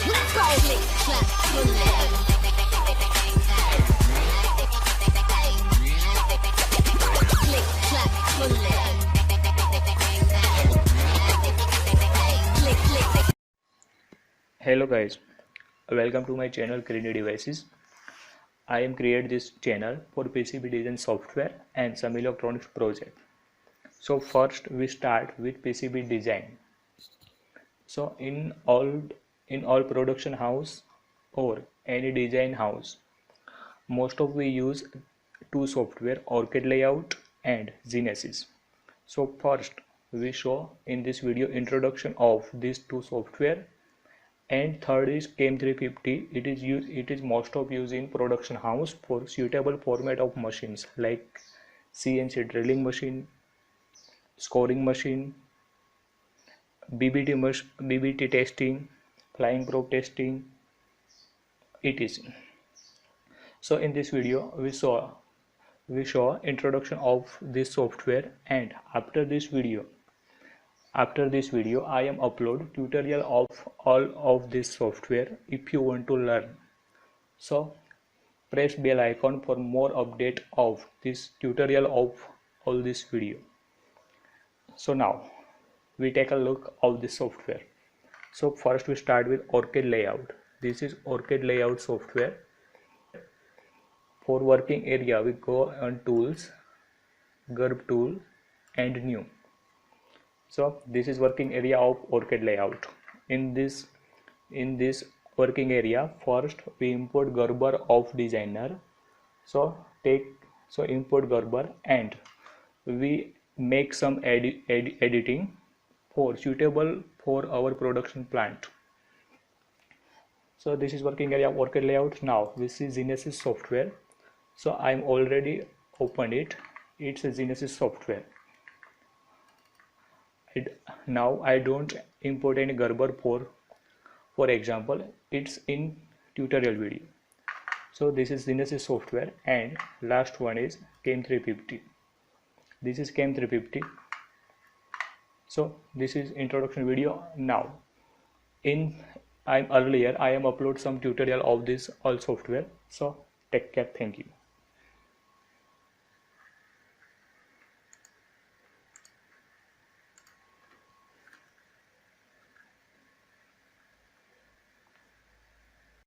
Hello guys, welcome to my channel Creative Devices. I am create this channel for PCB design software and some electronics project. So first we start with PCB design. So in all production house or any design house, most of we use two software, ORCID Layout and Genesis. So first we show in this video introduction of these two software, and third is CAM35. It is most of used in production house for suitable format of machines like CNC drilling machine, scoring machine, BBT testing, flying probe testing, etc. So in this video we saw introduction of this software, and after this video I am upload tutorial of all of this software if you want to learn. So press bell icon for more update of this tutorial of all this video. So now we take a look of this software. So first we start with ORCID Layout. This is ORCID Layout software. For working area we go on tools, GURB tool and new. So this is working area of ORCID Layout. In this working area, first we import Gerber of designer. So import Gerber and we make some editing for suitable for our production plant. So this is working area of ORCID Layout. Now this is Genesis software. So I'm already opened it. It's a Genesis software. Now I don't import any Gerber for example, it's in tutorial video. So this is Genesis software, and last one is CAM350. This is CAM350. So this is introduction video. Now I am upload some tutorial of this all software. So take care. Thank you.